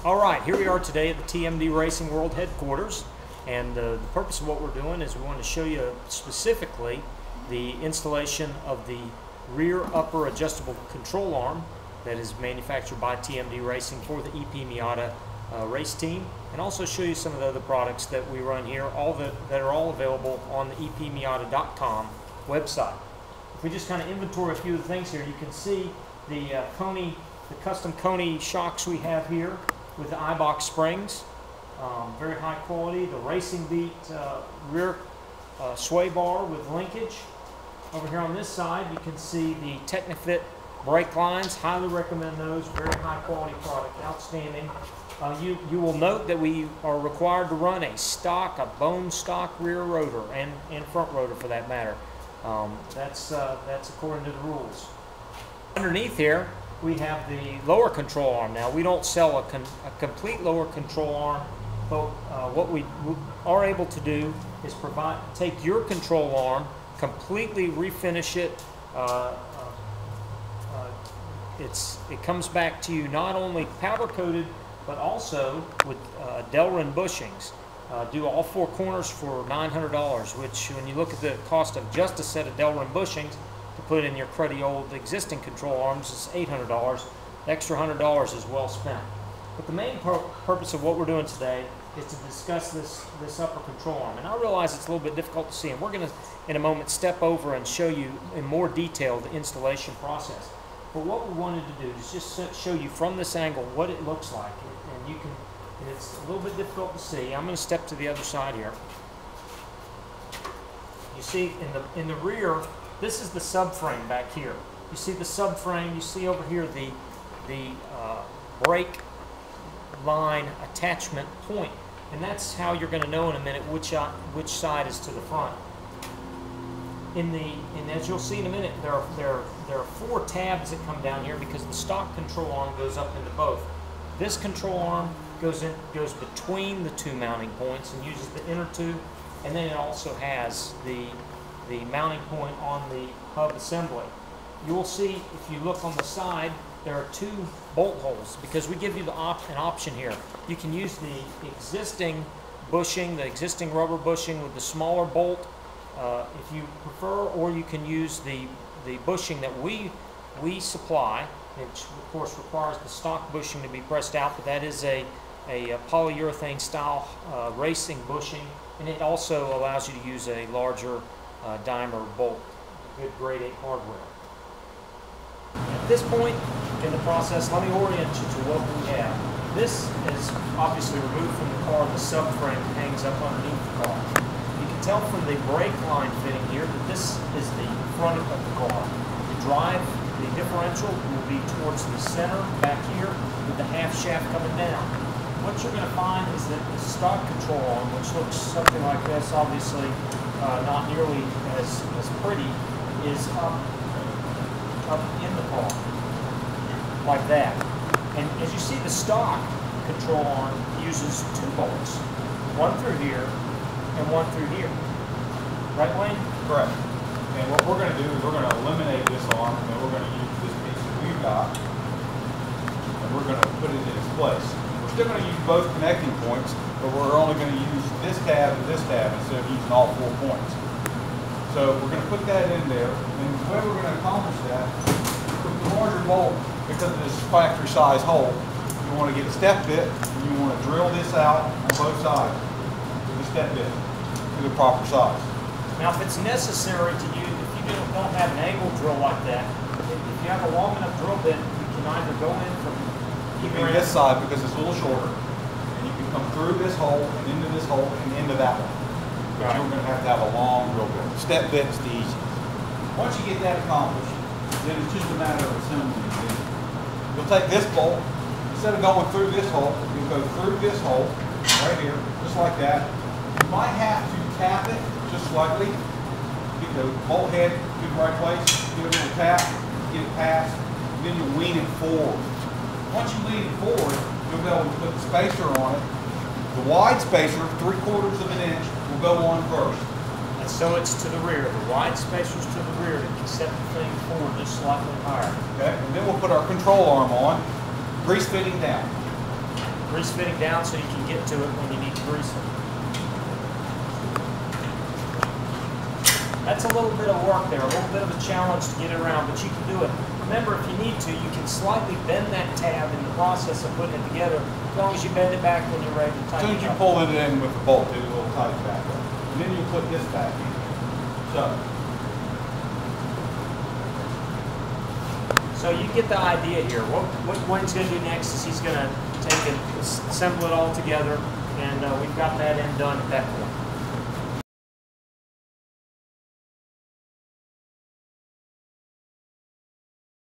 All right, here we are today at the TMD Racing World Headquarters, and the purpose of what we're doing is we want to show you specifically the installation of the rear upper adjustable control arm that is manufactured by TMD Racing for the EP Miata race team, and also show you some of the other products that we run here, that are all available on the epmiata.com website. If we just kind of inventory a few of the things here, you can see the custom Coney shocks we have here with the iBox springs, very high quality. The Racing Beat rear sway bar with linkage. Over here on this side, you can see the Technifit brake lines. Highly recommend those. Very high quality product, outstanding. You will note that we are required to run a bone stock rear rotor and front rotor for that matter. That's according to the rules. Underneath here, we have the lower control arm. Now, we don't sell a complete lower control arm, but what we are able to do is take your control arm, completely refinish it. It comes back to you not only powder coated, but also with Delrin bushings. Do all four corners for $900, which when you look at the cost of just a set of Delrin bushings to put in your cruddy old existing control arms is $800. The extra $100 is well spent. But the main purpose of what we're doing today is to discuss this upper control arm. And I realize it's a little bit difficult to see, and we're going to, in a moment, step over and show you in more detail the installation process. But what we wanted to do is just show you from this angle what it looks like. And it's a little bit difficult to see. I'm going to step to the other side here. You see in the rear, this is the subframe back here. You see the subframe. You see over here the brake line attachment point, and that's how you're going to know in a minute which side is to the front. And as you'll see in a minute, there are four tabs that come down here because the stock control arm goes up into both. This control arm goes between the two mounting points and uses the inner two, and then it also has the mounting point on the hub assembly. You'll see if you look on the side, there are two bolt holes because we give you an option here. You can use the existing bushing, the existing rubber bushing with the smaller bolt if you prefer, or you can use the bushing that we supply, which of course requires the stock bushing to be pressed out, but that is a polyurethane style racing bushing, and it also allows you to use a larger diameter bolt, good grade 8 hardware. At this point in the process, let me orient you to what we have. This is obviously removed from the car. The subframe hangs up underneath the car. You can tell from the brake line fitting here that this is the front of the car. The drive, the differential will be towards the center back here with the half shaft coming down. What you're going to find is that the stock control arm, which looks something like this, obviously not nearly as pretty, is up in the car, like that. And as you see, the stock control arm uses two bolts, one through here and one through here. Right, Wayne? Correct. And what we're going to do is we're going to eliminate this arm, and we're going to use this piece that we've got, and we're going to put it in its place. We're still going to use both connecting points, but we're only going to use this tab and this tab instead of using all 4 points. So we're going to put that in there, and the way we're going to accomplish that, with the larger bolt, because of this factory size hole, you want to get a step bit, and you want to drill this out on both sides with a step bit to the proper size. Now, if it's necessary to use, if you don't have an angle drill like that, if you have a long enough drill bit, you can either go in from this side because it's a little shorter, and you can come through this hole and into this hole and into that one. But you're going to have a long drill bit. Step bit's the easiest. Once you get that accomplished, then it's just a matter of assembling it. You'll take this bolt, instead of going through this hole, you'll go through this hole right here, just like that. You might have to tap it just slightly, get the bolt head to the right place, give it a little tap, get it past, and then you'll lean it forward. Once you lean it forward, you'll be able to put the spacer on it. The wide spacer, 3/4 of an inch, will go on first. And so it's to the rear. The wide spacer's to the rear to set the thing forward just slightly higher. Okay, and then we'll put our control arm on, grease fitting down. Grease fitting down so you can get to it when you need to grease it. That's a little bit of work there, a little bit of a challenge to get it around, but you can do it. Remember, if you need to, you can slightly bend that tab in the process of putting it together, as long as you bend it back when you're ready to As tighten soon it as you up. pull it in with the bolt, it will tighten back up. And then you put this back in. So you get the idea here. What Wayne's going to do next is he's going to take it, assemble it all together, and we've got that end done at that point.